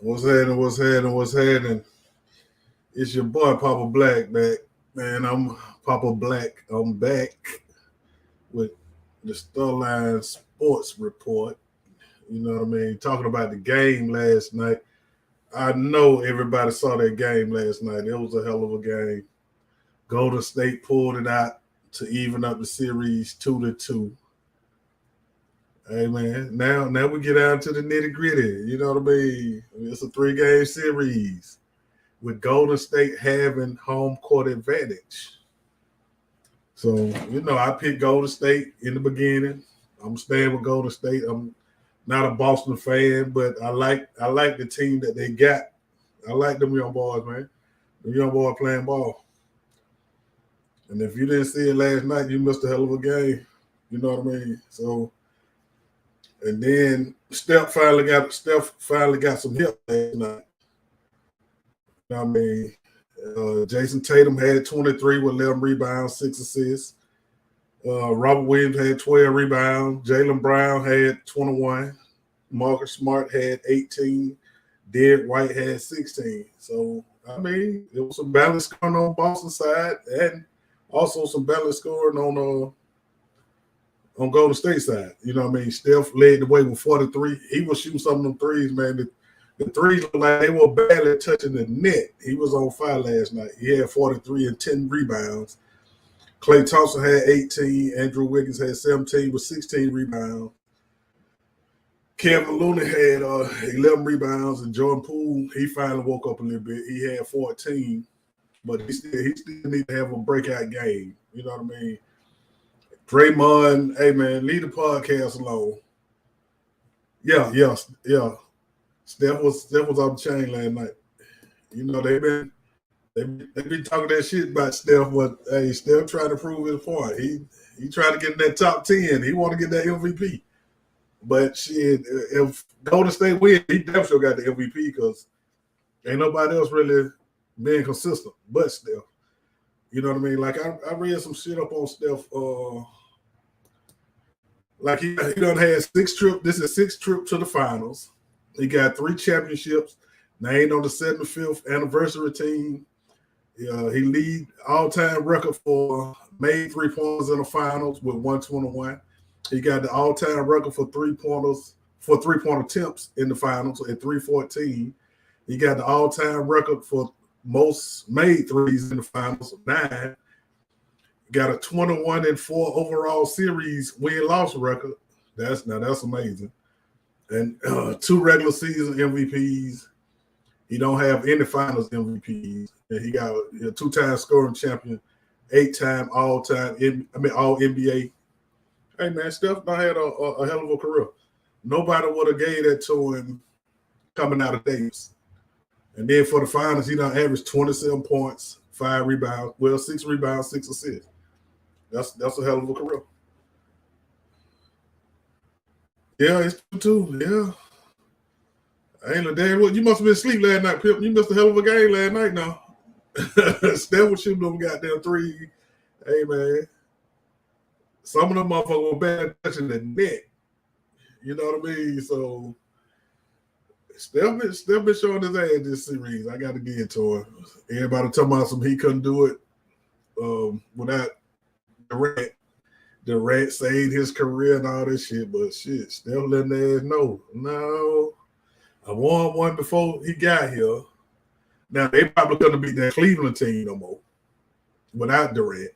What's happening? What's happening? What's happening? It's your boy Papa Black back, man. I'm Papa Black. I'm back with the STARLINE Sports Report. You know what I mean? Talking about the game last night. I know everybody saw that game last night. It was a hell of a game. Golden State pulled it out to even up the series 2-2. Hey man, now we get down to the nitty gritty. You know what I mean? It's a 3-game series with Golden State having home court advantage. So, I picked Golden State in the beginning. I'm staying with Golden State. I'm not a Boston fan, but I like the team that they got. I like them young boys, man. The young boy playing ball. And if you didn't see it last night, you missed a hell of a game. You know what I mean? So, and then Steph finally got some help last night. I mean, Jason Tatum had 23 with 11 rebounds, 6 assists. Robert Williams had 12 rebounds. Jaylen Brown had 21. Marcus Smart had 18. Derek White had 16. So, I mean, it was some balance going on Boston side and also some balance scoring on Golden State side. You know what I mean? Steph led the way with 43. He was shooting some of them threes, man. The threes looked like they were barely touching the net. He was on fire last night. He had 43 and 10 rebounds. Klay Thompson had 18. Andrew Wiggins had 17 with 16 rebounds. Kevin Looney had 11 rebounds. And Jordan Poole, he finally woke up a little bit. He had 14. But he still need to have a breakout game. You know what I mean? Draymond, hey, man, leave the podcast alone. Yeah. Steph was on the chain last night. You know, they been talking that shit about Steph, but hey, Steph trying to prove his point. He trying to get in that top 10. He want to get that MVP. But shit, if Golden State win, he definitely got the MVP because ain't nobody else really being consistent but Steph. You know what I mean? Like I read some shit up on Steph. Like he done had 6 trips. This is 6th trip to the finals. He got 3 championships. Named on the 75th anniversary team. He lead all-time record for made 3-pointers in the finals with 121. He got the all-time record for 3-point attempts in the finals at 314. He got the all-time record for most made threes in the finals, 9. Got a 21-4 overall series win-loss record. That's amazing. And 2 regular season MVPs. He don't have any finals MVPs. And he got a 2-time scoring champion, 8-time all NBA. Hey man, Steph done had a hell of a career. Nobody would have gave that to him coming out of Davis. And then for the finals, he done averaged 27 points, 5 rebounds. Well, 6 rebounds, 6 assists. That's a hell of a career. Yeah, it's 2-2. Yeah. Ain't no damn what you must have been asleep last night, Pip. You missed a hell of a game last night now. Steph was shooting them goddamn 3. Hey man. Some of them motherfuckers were bad touching the net. You know what I mean? So Steph been showing his ass this series. I got to get to him. Everybody talking about he couldn't do it without Durant. Durant saved his career and all this shit, but shit, Steph letting their ass know. No, I won one before he got here. Now they probably couldn't beat that Cleveland team no more without Durant.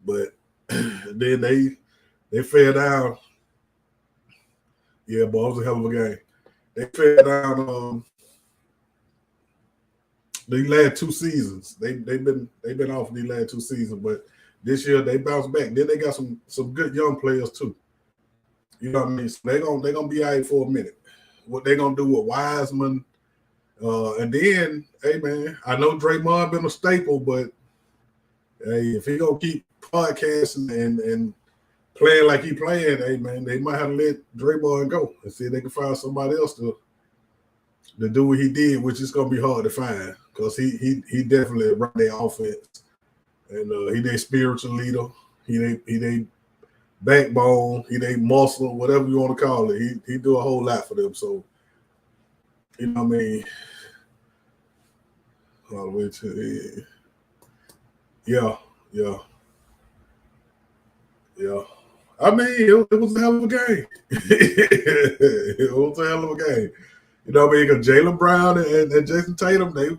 But then they fell down. Yeah, boy, it was a hell of a game. They fell down these last 2 seasons. They've been off these last 2 seasons, but this year they bounced back. Then they got some good young players too. You know what I mean? So they're gonna be all right for a minute. What they gonna do with Wiseman? And then, hey man, I know Draymond been a staple, but hey, if he gonna keep podcasting and playing like he playing, hey man, they might have to let Draymond go and see if they can find somebody else to do what he did, which is gonna be hard to find because he definitely run their offense. And he their spiritual leader. He they backbone. He they muscle, whatever you want to call it. He do a whole lot for them. So You know what I mean? All the way to the yeah, yeah, yeah. I mean, it was a hell of a game. It was a hell of a game. You know what I mean? Because Jaylen Brown and Jason Tatum, they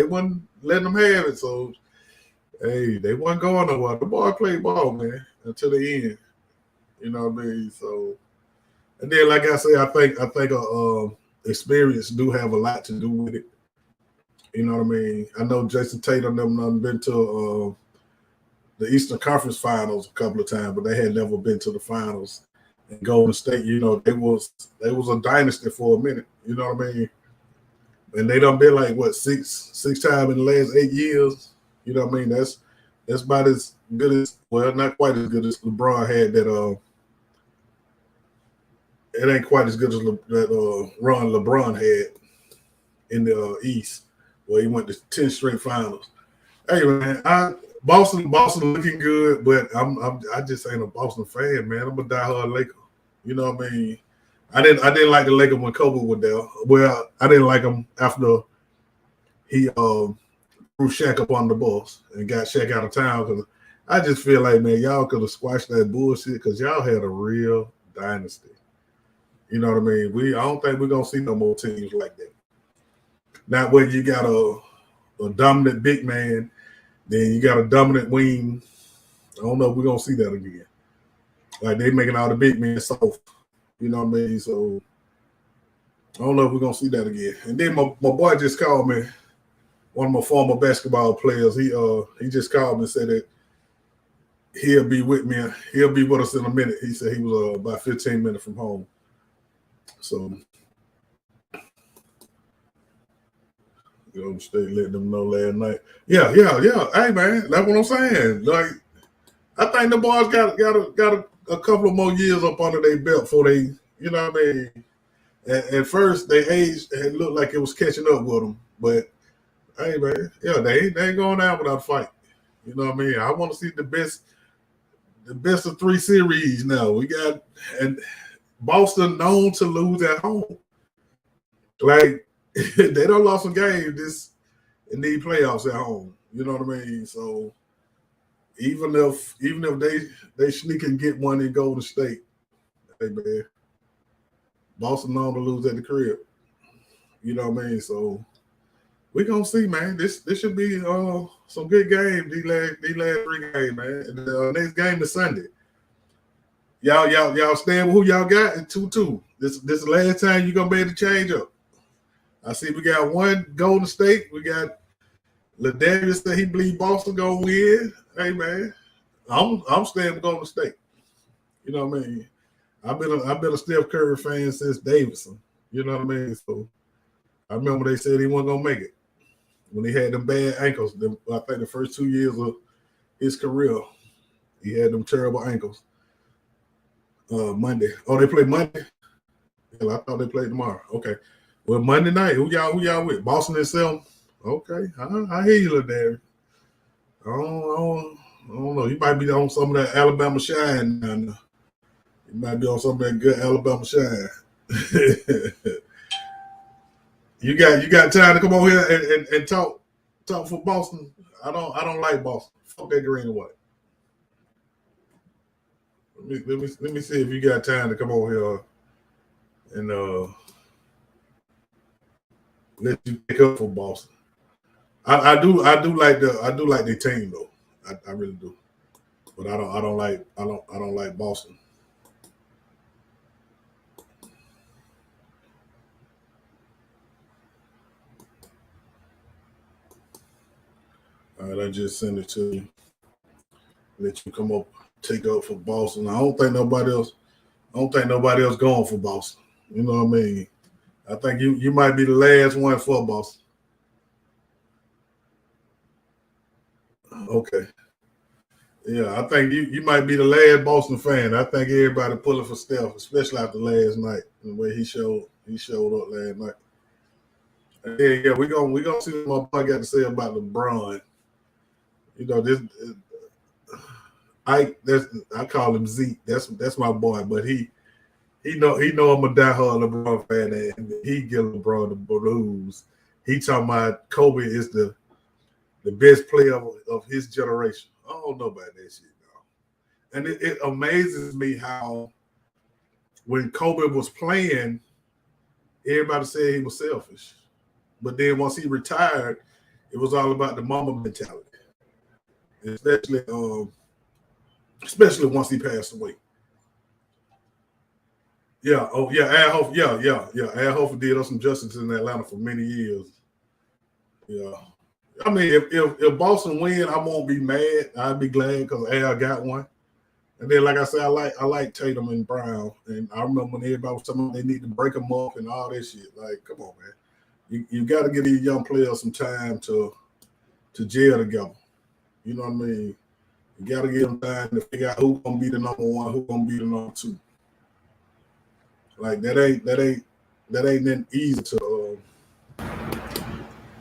wasn't letting them have it. So hey, they wasn't going nowhere. The boy played ball, man, until the end. You know what I mean? So and then, like I say, I think experience do have a lot to do with it. You know what I mean? I know Jason Tatum them done been to the Eastern Conference Finals a couple of times, but they had never been to the finals. And Golden State, you know, they was a dynasty for a minute. You know what I mean? And they done been like what six times in the last 8 years. You know what I mean? That's about as good as not quite as good as LeBron had that. It ain't quite as good as that run LeBron had in the East, where he went to 10 straight finals. Hey man, Boston looking good, but I just ain't a Boston fan, man. I'm a diehard Laker. You know what I mean? I didn't like the Lakers when Kobe was there. Well, I didn't like him after he threw Shaq up on the Bulls and got Shaq out of town. Because I just feel like, man, y'all could have squashed that bullshit because y'all had a real dynasty. You know what I mean? I don't think we're gonna see no more teams like that. Not when you got a dominant big man, then you got a dominant wing. I don't know if we're gonna see that again. Like they making all the big men soft. You know what I mean? So I don't know if we're gonna see that again. And then my boy just called me, one of my former basketball players. He just called me and said that he'll be with me. He'll be with us in a minute. He said he was about 15 minutes from home. So State letting them know last night. Yeah. Hey man, that's what I'm saying. Like I think the boys got a couple of more years up under their belt before they, you know what I mean. At first, they aged and looked like it was catching up with them, but hey man, yeah, they ain't going out without a fight. You know what I mean? I want to see the best of 3 series now. We got and Boston known to lose at home. Like they don't lost some games in these playoffs at home. You know what I mean? So even if they sneak and get one in Golden State, hey man, Boston known to lose at the crib. You know what I mean? So we're gonna see, man. This should be some good games. These last 3 games, man. And the next game is Sunday. Y'all stand with who y'all got in 2-2. This the last time you're gonna be able to change up. I see we got one Golden State. We got LaDarius said he believe Boston gonna win. Hey man, I'm staying with Golden State. You know what I mean? I've been a Steph Curry fan since Davidson. You know what I mean? So I remember they said he wasn't gonna make it when he had them bad ankles. I think the first 2 years of his career, he had them terrible ankles. Monday. Oh, they play Monday? Hell, I thought they played tomorrow. Okay. Well, Monday night, who y'all with? Boston itself? Okay. I hear you, LaDarius. I don't know. You might be on some of that Alabama shine now. You might be on some of that good Alabama shine. you got time to come over here and talk for Boston? I don't like Boston. Fuck that green and white. Let me see if you got time to come over here and let you pick up for Boston. I do like the team though. I really do. But I don't like Boston. All right, I just send it to you. Let you come up, take up for Boston. I don't think nobody else going for Boston. You know what I mean? I think you might be the last one for Boston. Okay. Yeah, I think you might be the last Boston fan. I think everybody pulling for Steph, especially after last night, the way he showed up last night. Yeah, we gonna see what my boy got to say about LeBron. You know, this I call him Zeke. That's my boy, but he know I'm a diehard LeBron fan, and he give LeBron the blues. He talking about Kobe is the best player of his generation. I don't know about that shit, though. And it amazes me how when Kobe was playing, everybody said he was selfish. But then once he retired, it was all about the mama mentality, especially especially once he passed away. Yeah, oh yeah, Al Horford, yeah. Al Horford did us some justice in Atlanta for many years. Yeah, I mean, if Boston win, I won't be mad. I'd be glad because Al got one. And then, like I said, I like Tatum and Brown. And I remember when everybody was talking about they need to break them up and all that shit. Like, come on, man. You got to give these young players some time to gel together. You know what I mean? You got to give them time to figure out who's gonna be the number one, who's gonna be the number two. Like that ain't that easy to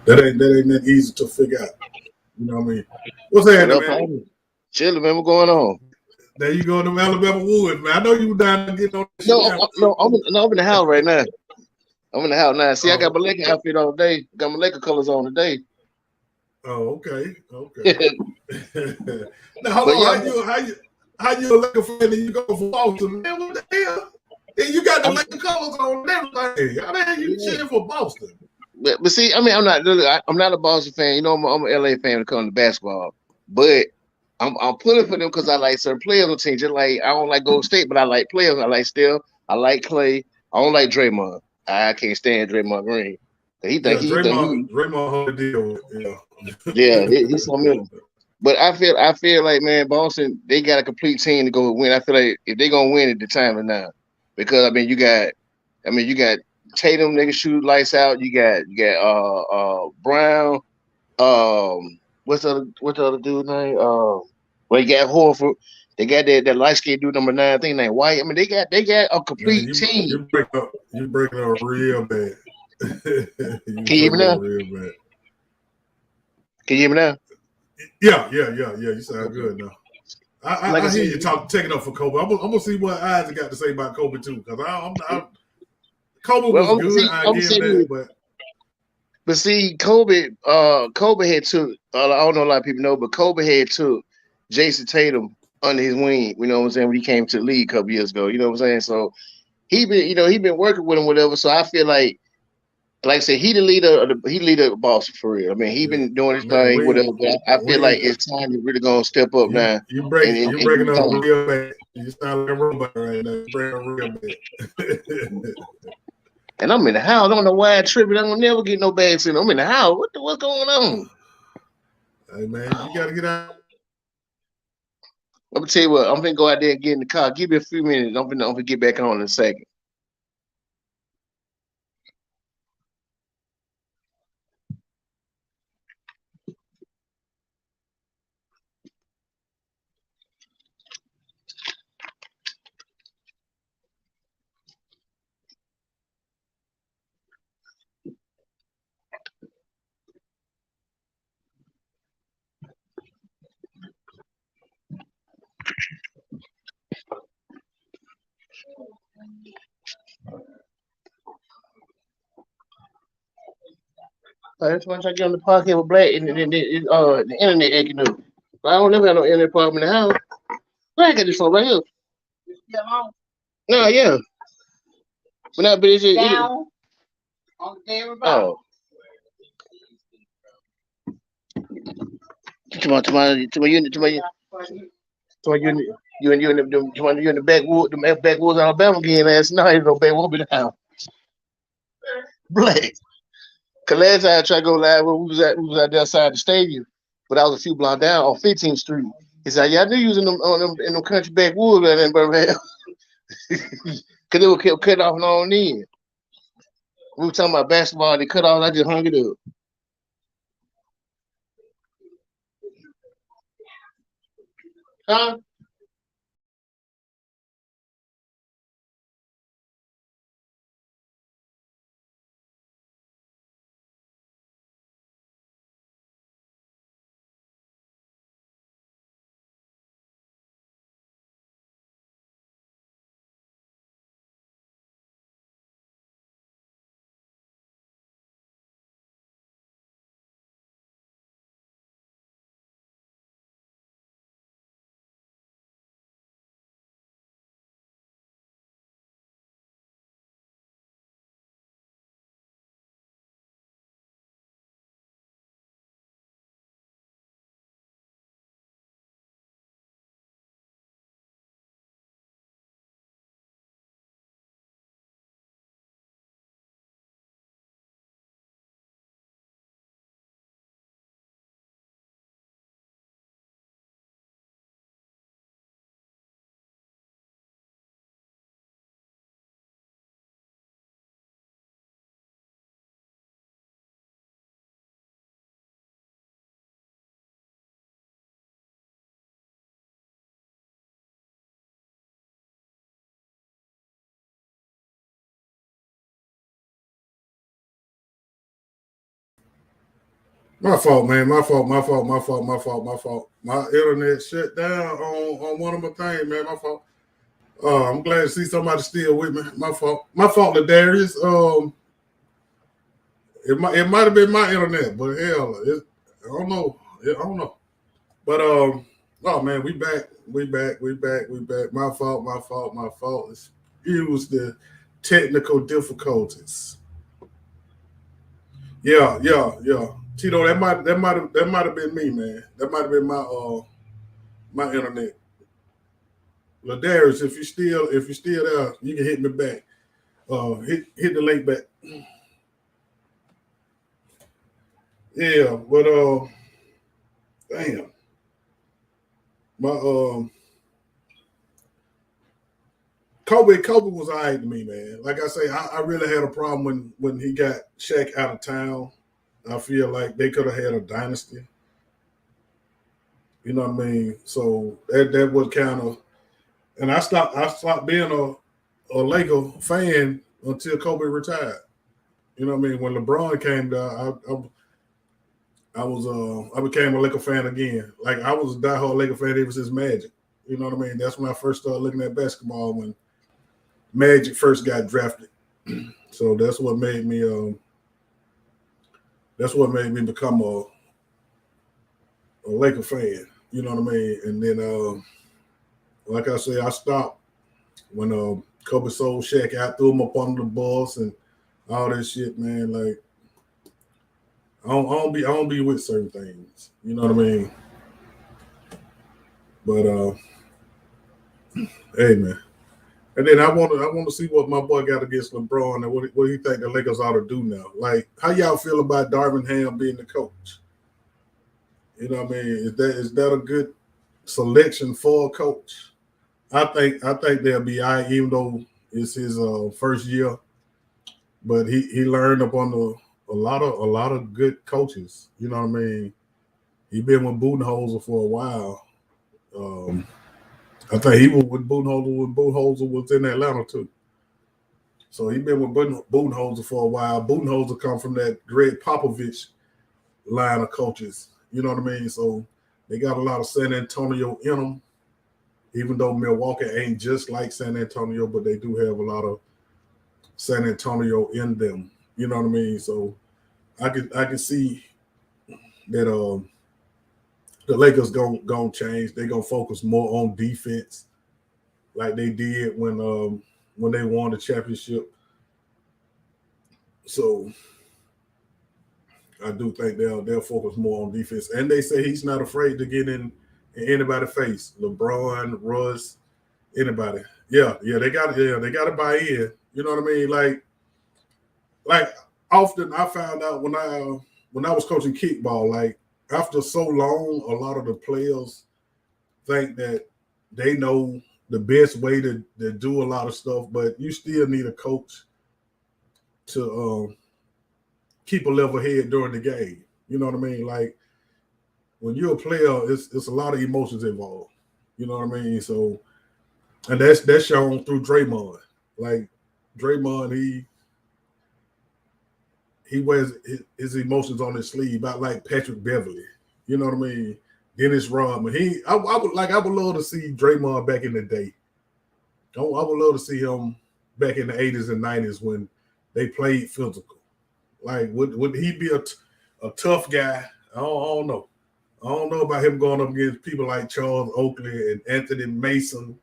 that ain't that easy to figure out. You know what I mean? What's What happening, up, man? Papa? Chilling, man. What going on? There you go, them Alabama Woods, man. I know you were down there getting on that shit No, down. no, I'm in the house right now. I'm in the house now. See, I got Oh, my Laker outfit on today. Got my Laker colors on today. oh, okay. Now hold But yeah, on, how you a Laker fan and you go for Boston, man? What the hell? And you got the I'm, Laker colors on and everything. How the hell you yeah. cheering for Boston? But see, I mean, I'm not a Boston fan. You know, I'm an LA fan when it comes to basketball. But I'm pulling for them because I like certain players on the team. Just like I don't like Golden State, but I like players. I like Steph. I like Clay. I don't like Draymond. I can't stand Draymond Green. Yeah, He think Draymond hold the deal with yeah, yeah. he's something else. But I feel like, man, Boston, they got a complete team to go win. I feel like if they're gonna win at the time of now, because you got Tatum, they can shoot lights out. You got Brown. What's the other dude name? Well, you got Horford. They got that light skinned dude number 9. I think named White. I mean, they got a Man, complete team. you breaking up real bad. You Can you hear me breaking up now? real bad. Can you hear me now? Yeah. You sound Okay. good now. Like I I hear said, you taking up for Kobe. I'm gonna see what Isaac got to say about Kobe too, because Kobe well, was good. I I'm gonna give him say that, this. but But see, Kobe had took. I don't know a lot of people know, but Kobe had took Jason Tatum under his wing. You know what I'm saying? When he came to the league a couple years ago, you know what I'm saying? So he been working with him, whatever. So I feel like I said, he the leader he leader of Boston for real. I mean, he yeah, been doing his man, thing, whatever. But I feel like when it's time to really gonna step up now you and breaking do up something. real bad. You sound like a robot right now. You breaking up real bad. And I'm in the house. I don't know why I tripping. I'm gonna never get no bad signal. I'm in the house. What's going on? Hey man, you got to get out. I'm gonna tell you what. I'm gonna go out there and get in the car. Give me a few minutes. I'm gonna get back on in a second. That's once I get on the podcast with Black and the internet acting up. I don't never have no internet problem in the house. Where I got this phone right here? No, yeah. But not, but it's just oh. To my unit. You in the backwood, the backwoods Alabama game last night. No backwood in the house. Black. Cause last time I tried to go live, we was out there outside the stadium, but I was a few blocks down on 15th Street. He said, "Yeah, I knew you was in them country backwoods right in Birmingham, cause they were kept cut off and on in. We were talking about basketball. They cut off. I just hung it up. Huh? My fault, man. My fault. My internet shut down on one of my things, man. My fault. I'm glad to see somebody still with me. My fault. My fault, Ladarius. It might have been my internet, but hell, I don't know. I don't know. But oh man, we back. We back. My fault. Excuse the technical difficulties. Yeah. Tito, that might have been me, man. That might have been my internet. Ladarius, if you're still there, you can hit me back. Hit the link back. Yeah, but damn, my Kobe was alright to me, man. Like I say, I really had a problem when he got Shaq out of town. I feel like they could have had a dynasty. You know what I mean? So that was kind of, and I stopped being a Laker fan until Kobe retired. You know what I mean? When LeBron came down, I became a Laker fan again. Like I was a diehard Laker fan ever since Magic. You know what I mean? That's when I first started looking at basketball when Magic first got drafted. So that's what made me become a Laker fan. You know what I mean? And then like I say, I stopped when Kobe sold Shaq out, threw him up under the bus and all that shit, man. Like I don't be with certain things. You know what I mean? But hey man. And then I want to see what my boy got against LeBron and what he think the Lakers ought to do now. Like, how y'all feel about Darvin Ham being the coach? You know what I mean? Is that a good selection for a coach? I think they'll be all right, even though it's his first year. But he learned up on a lot of good coaches. You know what I mean? He been with Budenholzer for a while. Um, I think he was with Budenholzer when Budenholzer was in Atlanta too. So he been with Budenholzer for a while. Budenholzer come from that Greg Popovich line of coaches. You know what I mean? So they got a lot of San Antonio in them, even though Milwaukee ain't just like San Antonio, but they do have a lot of San Antonio in them. You know what I mean? So I can see that the Lakers gonna change. They gonna focus more on defense, like they did when they won the championship. So I do think they'll focus more on defense. And they say he's not afraid to get in anybody's face. LeBron, Russ, anybody. Yeah, they got to buy in. You know what I mean? Like often I found out when I was coaching kickball, like after so long, a lot of the players think that they know the best way to do a lot of stuff, but you still need a coach to keep a level head during the game. You know what I mean? Like when you're a player, it's a lot of emotions involved. You know what I mean? So, and that's shown through Draymond. Like Draymond, he wears his emotions on his sleeve, about like Patrick Beverly. You know what I mean? Dennis Rodman. I would love to see Draymond back in the day. I would love to see him back in the 80s and 90s when they played physical. Like, would he be a tough guy? I don't know. I don't know about him going up against people like Charles Oakley and Anthony Mason.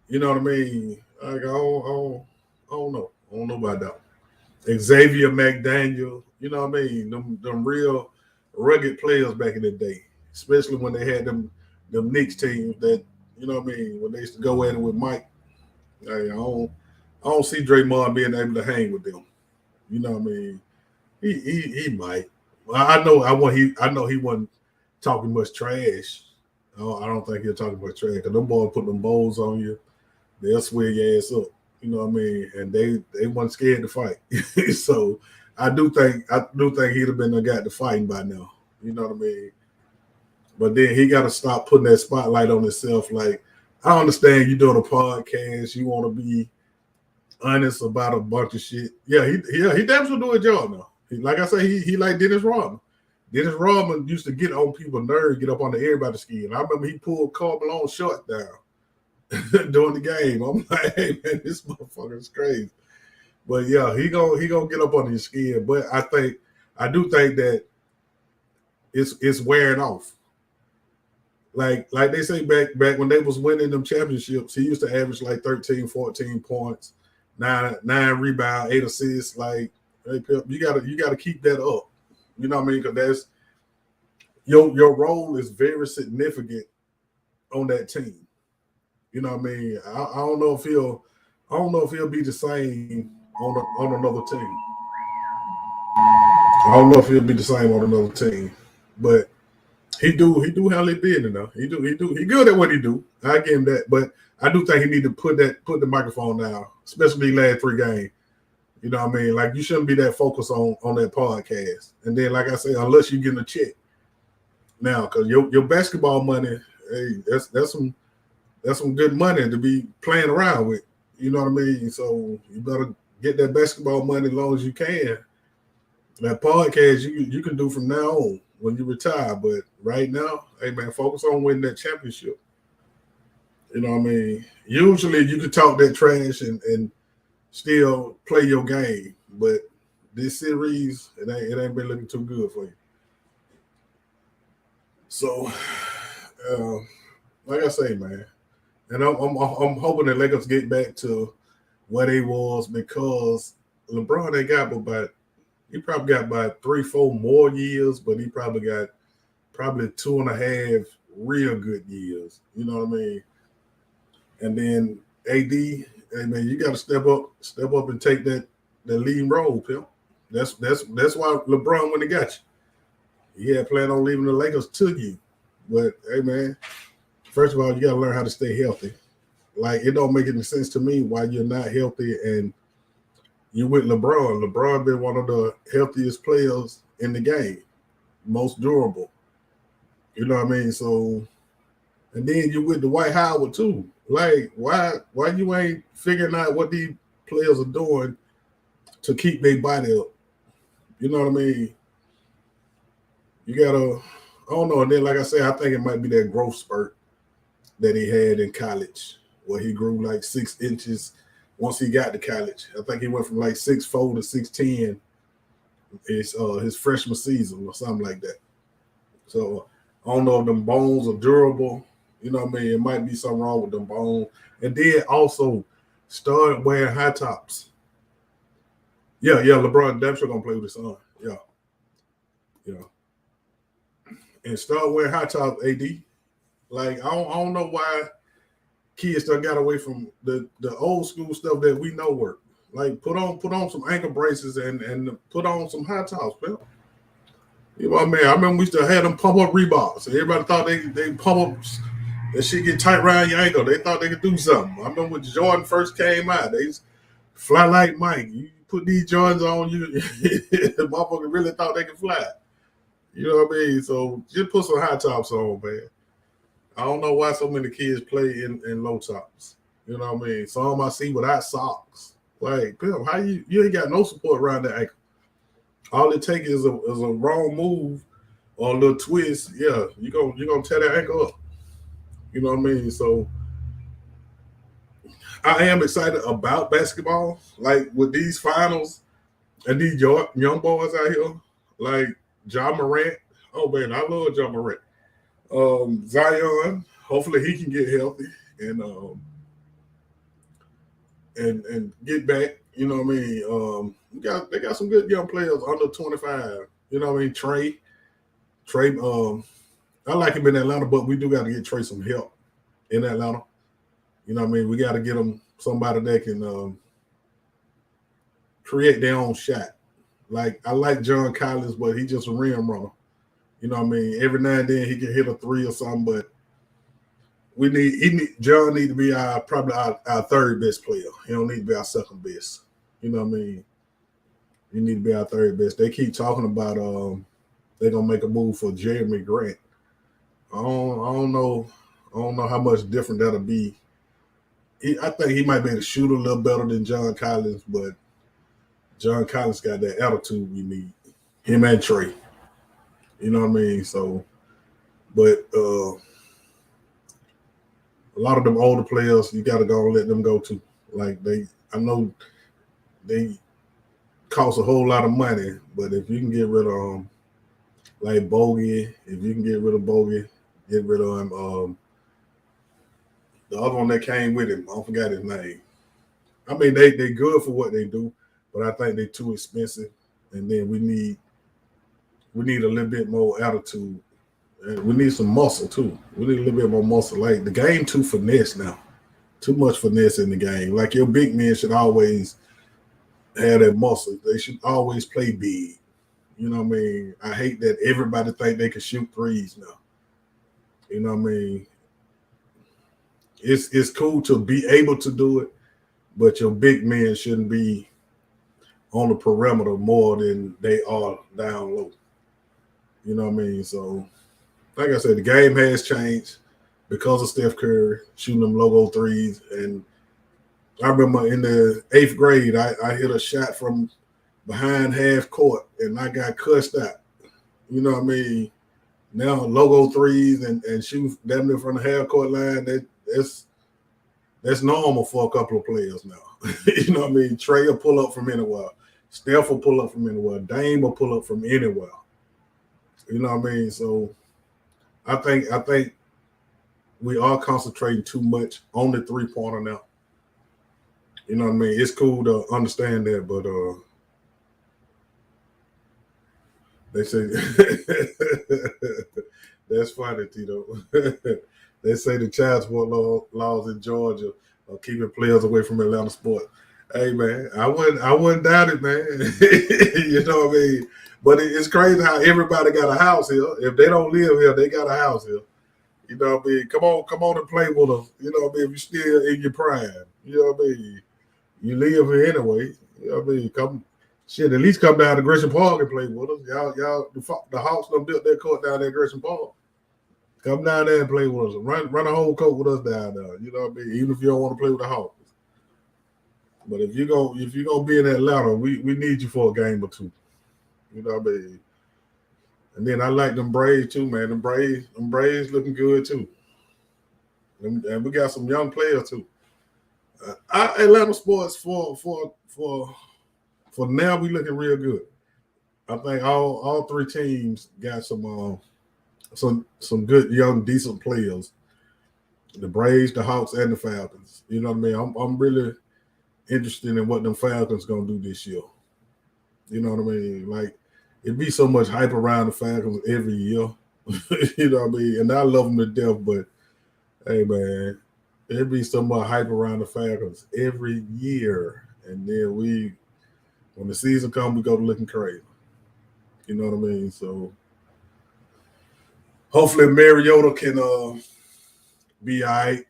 You know what I mean? Like, I don't know. I don't know about that. Xavier McDaniel. You know what I mean? Them real rugged players back in the day, especially when they had them Knicks teams that, you know what I mean, when they used to go at it with Mike. I don't see Draymond being able to hang with them. You know what I mean? He might. Well, I know he wasn't talking much trash. I don't think he'll talk much trash because them boys put them bowls on you, they'll swear your ass up. You know what I mean? And they weren't scared to fight. So I do think he'd have been a guy to fighting by now. You know what I mean? But then he got to stop putting that spotlight on himself. Like, I understand you doing a podcast, you want to be honest about a bunch of shit. Yeah, he damn sure do a job now. Like I say, he like Dennis Rodman. Dennis Rodman used to get on people's nerves, get up on everybody's skin. I remember he pulled Karl Malone's short down during the game. I'm like, hey man, this motherfucker is crazy. But yeah, he gonna get up on your skin. But I do think that it's wearing off. Like they say back when they was winning them championships, he used to average like 13, 14 points, nine rebounds, 8 assists. Like, hey, Pip, you gotta keep that up. You know what I mean? Because that's your role is very significant on that team. You know what I mean? I don't know if he'll be the same on another team. I don't know if he'll be the same on another team, but he do handle it business now. He good at what he do. I give him that, but I do think he need to put the microphone down, especially last 3 games. You know what I mean? Like you shouldn't be that focused on that podcast. And then, like I say, unless you getting a check now, because your basketball money, hey, that's some good money to be playing around with. You know what I mean? So you better get that basketball money as long as you can. That podcast you can do from now on when you retire. But right now, hey man, focus on winning that championship. You know what I mean? Usually you can talk that trash and still play your game. But this series, it ain't been looking too good for you. So, like I say, man, and I'm hoping the Lakers get back to where they was because LeBron ain't got about he probably got about 3-4 more years, but he probably got 2.5 real good years. You know what I mean? And then AD, hey man, you got to step up and take that leading role, Pimp. That's why LeBron when he got you. He had planned on leaving the Lakers to you, but hey man, first of all, you got to learn how to stay healthy. Like it don't make any sense to me why you're not healthy and you with LeBron. LeBron been one of the healthiest players in the game, most durable. You know what I mean? So, and then you with the Dwight Howard too. Like, why you ain't figuring out what these players are doing to keep their body up? You know what I mean? You gotta, I don't know. And then, like I say, I think it might be that growth spurt that he had in college, where he grew like 6 inches once he got to college. I think he went from like 6'4" to 6'10" his freshman season or something like that. So I don't know if them bones are durable. You know what I mean? It might be something wrong with them bones. And then also start wearing high tops. Yeah, LeBron damn sure gonna play with his son. Yeah. And start wearing high tops, AD. Like I don't know why kids that got away from the old school stuff that we know work. Like put on some ankle braces and put on some high tops, man. You know what I mean? I remember we used to have them pump up Reeboks. And everybody thought they pump up that shit get tight around your ankle. They thought they could do something. I remember when Jordan first came out, they fly like Mike. You put these Jordans on, the motherfucker really thought they could fly. You know what I mean? So just put some high tops on, man. I don't know why so many kids play in low tops. You know what I mean? Some I see without socks. Like, Pimp, how you ain't got no support around the ankle. All it takes is a wrong move or a little twist. Yeah, you're gonna tear that ankle up. You know what I mean? So I am excited about basketball. Like with these finals and these young boys out here, like Ja Morant. Oh man, I love Ja Morant. Zion, hopefully he can get healthy and get back. You know what I mean? They got some good young players under 25. You know what I mean? Trey. I like him in Atlanta, but we do got to get Trey some help in Atlanta. You know what I mean? We got to get him somebody that can create their own shot. Like I like John Collins, but he just a rim runner. You know what I mean? Every now and then he can hit a 3 or something, but John need to be probably our third best player. He don't need to be our second best. You know what I mean? He need to be our third best. They keep talking about they're gonna make a move for Jeremy Grant. I don't know how much different that'll be. I think he might be able to shoot a little better than John Collins, but John Collins got that attitude we need. Him and Trey. You know what I mean? So, but a lot of them older players, you got to go and let them go too. Like I know they cost a whole lot of money, but if you can get rid of like Bogey, if you can get rid of Bogey, get rid of him. The other one that came with him, I forgot his name. I mean, they good for what they do, but I think they're too expensive. And then we need a little bit more attitude. And we need some muscle too. We need a little bit more muscle. Like the game too finesse now. Too much finesse in the game. Like your big men should always have that muscle. They should always play big. You know what I mean? I hate that everybody think they can shoot threes now. You know what I mean? It's cool to be able to do it, but your big men shouldn't be on the perimeter more than they are down low. You know what I mean? So, like I said, the game has changed because of Steph Curry shooting them logo threes. And I remember in the 8th grade, I hit a shot from behind half court and I got cussed out. You know what I mean? Now logo threes and shoot damn near from the half court line, that's normal for a couple of players now. You know what I mean? Trey will pull up from anywhere. Steph will pull up from anywhere. Dame will pull up from anywhere. You know what I mean? So I think we are concentrating too much on the 3-pointer now. You know what I mean? It's cool to understand that, but they say that's funny, Tito. They say the child support laws in Georgia are keeping players away from Atlanta sports. Hey man, I wouldn't doubt it, man. You know what I mean? But it's crazy how everybody got a house here. If they don't live here, they got a house here. You know what I mean? Come on and play with us. You know what I mean? If you're still in your prime, you know what I mean? You live here anyway. You know what I mean? Come, shit, at least come down to Gresham Park and play with us. Y'all, the Hawks done built their court down there at Gresham Park. Come down there and play with us. Run a whole court with us down there. You know what I mean? Even if you don't want to play with the Hawks. But if you're gonna be in Atlanta, we need you for a game or two. You know what I mean? And then I like them Braves too, man. Them Braves looking good too. And we got some young players too. Atlanta sports for now we looking real good. I think all 3 teams got some good young decent players. The Braves, the Hawks, and the Falcons. You know what I mean? I'm really interested in what them Falcons gonna do this year. You know what I mean? Like it'd be so much hype around the Falcons every year. You know what I mean? And I love them to death, but hey man, it'd be so much hype around the Falcons every year. And then when the season comes, we go to looking crazy. You know what I mean? So hopefully Mariota can be all right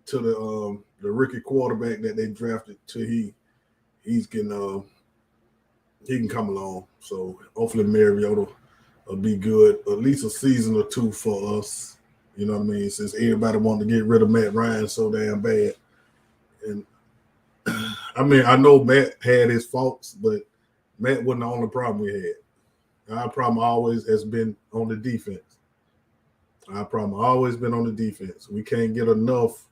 to the rookie quarterback that they drafted till he can come along. So hopefully Mariota will be good at least a season or 2 for us. You know what I mean? Since everybody wanted to get rid of Matt Ryan so damn bad. And I mean, I know Matt had his faults, but Matt wasn't the only problem we had. Our problem always has been on the defense. Our problem always been on the defense. We can't get enough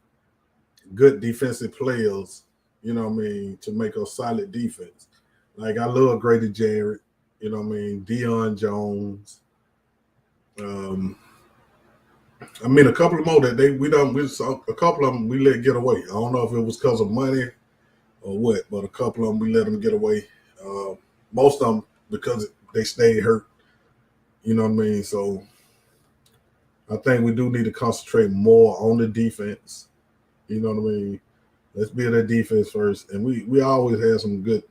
good defensive players, you know what I mean, to make a solid defense. Like I love Grady Jarrett, you know what I mean, Deion Jones. I mean, a couple of more that a couple of them we let get away. I don't know if it was because of money or what, but a couple of them we let them get away. Most of them because they stayed hurt. You know what I mean? So I think we do need to concentrate more on the defense. You know what I mean? Let's build that defense first. And we always have some good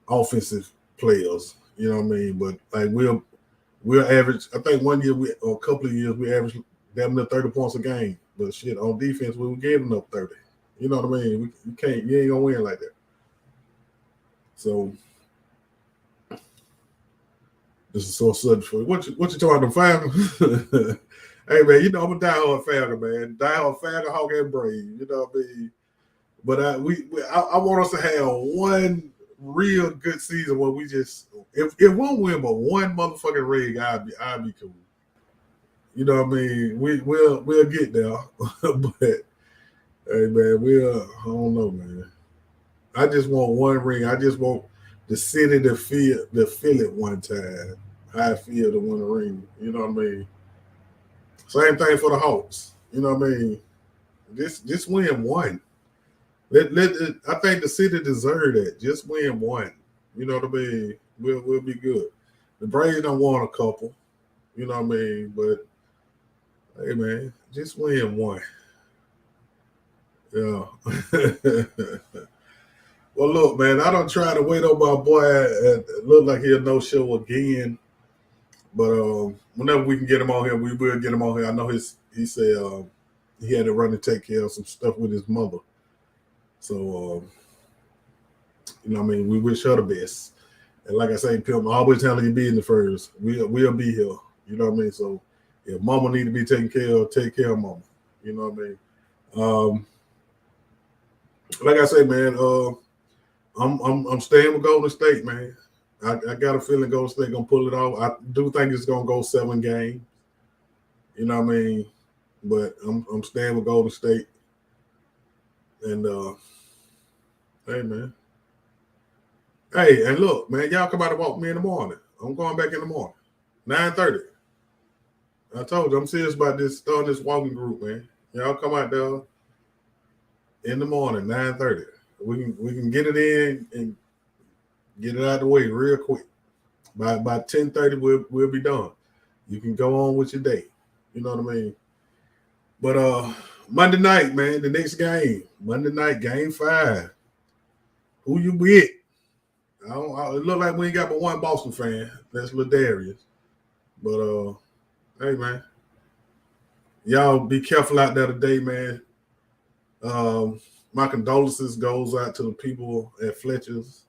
offensive players. You know what I mean? But like we'll average. I think one year or a couple of years we averaged damn near 30 points a game. But shit, on defense we were giving up 30. You know what I mean? You ain't gonna win like that. So this is so sudden for you. What you talking about, Falcons? Hey man, you know I'm a diehard Falcon, man. Diehard Falcon, Hawk, and Brave. You know what I mean? But I want us to have one real good season where we just if we won't win but one motherfucking ring, I'd be cool. You know what I mean? We'll get there, but hey man, I don't know, man. I just want one ring. I just want the city to feel it one time. How I feel to win a ring. You know what I mean? Same thing for the Hawks. You know what I mean? Just win one. I think the city deserve that. Just win one. You know what I mean? We'll be good. The Braves don't want a couple. You know what I mean? But hey man, just win one. Yeah. Well, look, man, I don't try to wait on my boy. It look like he'll no show again. But whenever we can get him on here, we will get him on here. I know he said he had to run and take care of some stuff with his mother. So you know what I mean? We wish her the best. And like I say, Pimp, I always tell you be in the first. We'll be here. You know what I mean? So if mama need to be taken care of, take care of mama. You know what I mean? Like I say, man, I'm staying with Golden State, man. I got a feeling Golden State gonna pull it off. I do think it's gonna go 7 games. You know what I mean? But I'm staying with Golden State. And hey man. Hey, and look, man, y'all come out and walk me in the morning. I'm going back in the morning. 9:30. I told you I'm serious about starting this walking group, man. Y'all come out there in the morning, 9:30. We can get it in and get it out of the way real quick. By 10:30, we'll be done. You can go on with your day. You know what I mean? But Monday night, man, the next game. Monday night, game 5. Who you with? It look like we ain't got but one Boston fan. That's Ladarius. But hey man, y'all be careful out there today, man. My condolences goes out to the people at Fletcher's.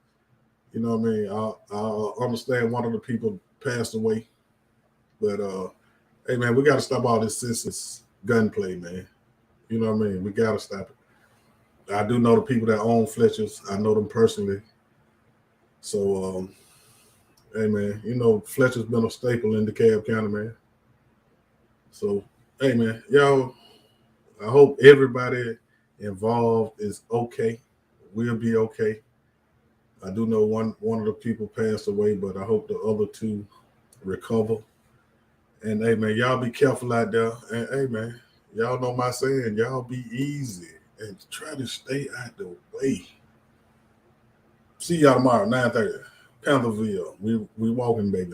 You know what I mean? I understand one of the people passed away. But hey man, we gotta stop all this senseless gunplay, man. You know what I mean? We gotta stop it. I do know the people that own Fletcher's. I know them personally. So hey man, you know Fletcher's been a staple in DeKalb County, man. So hey man, y'all, I hope everybody involved is okay. We'll be okay. I do know one of the people passed away, but I hope the other 2 recover. And hey man, y'all be careful out there. And hey man, y'all know my saying, y'all be easy and try to stay out the way. See y'all tomorrow, 9:30. Pantherville. We walking, baby.